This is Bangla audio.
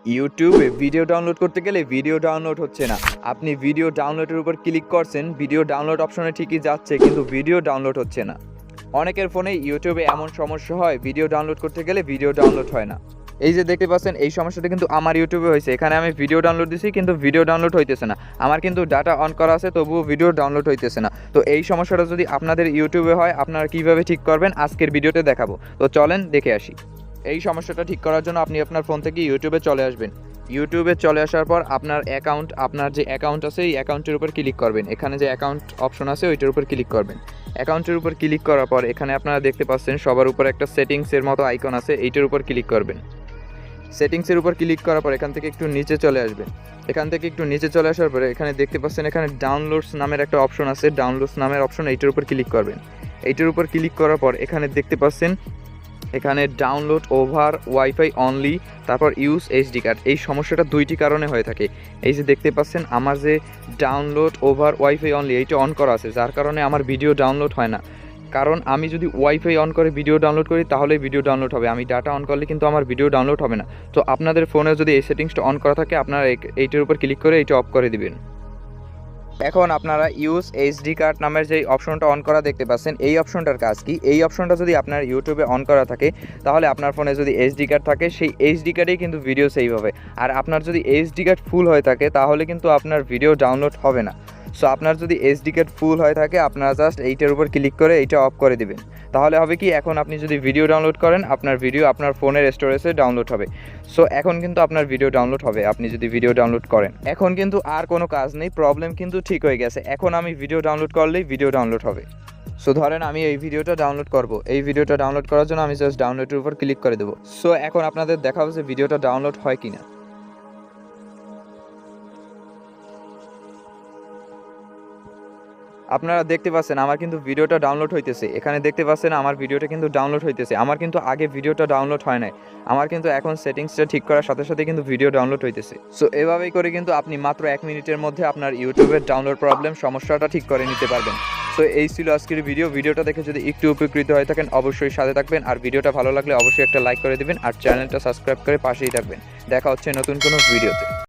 ইউটিউবে ভিডিও ডাউনলোড করতে গেলে ভিডিও ডাউনলোড হচ্ছে না। আপনি ভিডিও ডাউনলোডের উপর ক্লিক করছেন, ভিডিও ডাউনলোড অপশনে ঠিকই যাচ্ছে, কিন্তু ভিডিও ডাউনলোড হচ্ছে না। অনেকের ফোনে ইউটিউবে এমন সমস্যা হয়, ভিডিও ডাউনলোড করতে গেলে ভিডিও ডাউনলোড হয় না। এই যে দেখতে পাচ্ছেন, এই সমস্যাটা কিন্তু আমার ইউটিউবে হয়েছে। এখানে আমি ভিডিও ডাউনলোড দিছি, কিন্তু ভিডিও ডাউনলোড হইতেছে না। আমার কিন্তু ডাটা অন করা আছে, তবুও ভিডিও ডাউনলোড হইতেছে না। তো এই সমস্যাটা যদি আপনাদের ইউটিউবে হয়, আপনারা কীভাবে ঠিক করবেন আজকের ভিডিওতে দেখাবো। তো চলেন দেখে আসি। এই সমস্যাটা ঠিক করার জন্য আপনি আপনার ফোন থেকে ইউটিউবে চলে আসবেন। ইউটিউবে চলে আসার পর আপনার যে অ্যাকাউন্ট আছে, এই অ্যাকাউন্টের উপর ক্লিক করবেন। এখানে যে অ্যাকাউন্ট অপশন আছে ওইটার উপর ক্লিক করবেন। অ্যাকাউন্টের উপর ক্লিক করার পর এখানে আপনারা দেখতে পাচ্ছেন সবার উপর একটা সেটিংসের মতো আইকন আছে, এইটার উপর ক্লিক করবেন। সেটিংসের উপর ক্লিক করার পর এখান থেকে একটু নিচে চলে আসবেন। এখান থেকে একটু নিচে চলে আসার পরে এখানে দেখতে পাচ্ছেন এখানে ডাউনলোডস নামের একটা অপশন আছে। ডাউনলোডস নামের অপশন, এইটার উপর ক্লিক করবেন। এইটার উপর ক্লিক করার পর এখানে দেখতে পাচ্ছেন এখানে ডাউনলোড ওভার ওয়াইফাই অনলি, তারপর ইউজ এইচডি কার্ড। এই সমস্যাটা দুইটি কারণে হয়ে থাকে। এই যে দেখতে পাচ্ছেন আমার যে ডাউনলোড ওভার ওয়াইফাই অনলি এইটা অন করা আছে, যার কারণে আমার ভিডিও ডাউনলোড হয় না। কারণ আমি যদি ওয়াইফাই অন করে ভিডিও ডাউনলোড করি তাহলে ভিডিও ডাউনলোড হবে, আমি ডাটা অন করলে কিন্তু আমার ভিডিও ডাউনলোড হবে না। তো আপনাদের ফোনে যদি এই সেটিংসটা অন করা থাকে, আপনারা এইটার উপর ক্লিক করে এইটা অফ করে দিবেন। এখন আপনারা ইউজ এইচডি কার্ড নামের যে অপশনটা অন করা দেখতে পাচ্ছেন, এই অপশনটার কাজ কি? এই অপশনটা যদি আপনার ইউটিউবে অন করা থাকে, তাহলে আপনার ফোনে যদি এইচডি কার্ড থাকে, সেই এইচডি কার্ডেই কিন্তু ভিডিও সেভ হবে। আর আপনার যদি এইচডি কার্ড ফুল হয়ে থাকে, তাহলে কিন্তু আপনার ভিডিও ডাউনলোড হবে না। সো আপনার যদি এইচডি কার্ড ফুল হয়ে থাকে, আপনারা জাস্ট এইটার উপর ক্লিক করে এইটা অফ করে দিবেন। তাহলে হবে কি, এখন আপনি যদি ভিডিও ডাউনলোড করেন, আপনার ভিডিও আপনার ফোনের স্টোরেজে ডাউনলোড হবে। সো এখন কিন্তু আপনার ভিডিও ডাউনলোড হবে আপনি যদি ভিডিও ডাউনলোড করেন। এখন কিন্তু আর কোনো কাজ নেই, প্রবলেম কিন্তু ঠিক হয়ে গেছে। এখন আমি ভিডিও ডাউনলোড করলেই ভিডিও ডাউনলোড হবে। সো ধরেন আমি এই ভিডিওটা ডাউনলোড করব। এই ভিডিওটা ডাউনলোড করার জন্য আমি জাস্ট ডাউনলোডের উপর ক্লিক করে দেবো। সো এখন আপনাদের দেখাবো যে ভিডিওটা ডাউনলোড হয় কিনা। আপনারা দেখতে পাচ্ছেন আমার কিন্তু ভিডিওটা ডাউনলোড হইতেছে। এখানে দেখতে পাচ্ছেন আমার ভিডিওটা কিন্তু ডাউনলোড হইতেছে। আমার কিন্তু আগে ভিডিওটা ডাউনলোড হয় নাই। আমার কিন্তু এখন সেটিংসটা ঠিক করার সাথে সাথে কিন্তু ভিডিও ডাউনলোড হইতেছে। সো এভাবেই করে কিন্তু আপনি মাত্র 1 মিনিটের মধ্যে আপনার ইউটিউবের ডাউনলোড প্রবলেম সমস্যাটা ঠিক করে নিতে পারবেন। সো এই ছিল আজকের ভিডিওটা দেখে যদি একটু উপকৃত হয়ে থাকেন, অবশ্যই সাথে থাকবেন। আর ভিডিওটা ভালো লাগলে অবশ্যই একটা লাইক করে দিবেন, আর চ্যানেলটা সাবস্ক্রাইব করে পাশেই থাকবেন। দেখা হচ্ছে নতুন কোনো ভিডিওতে।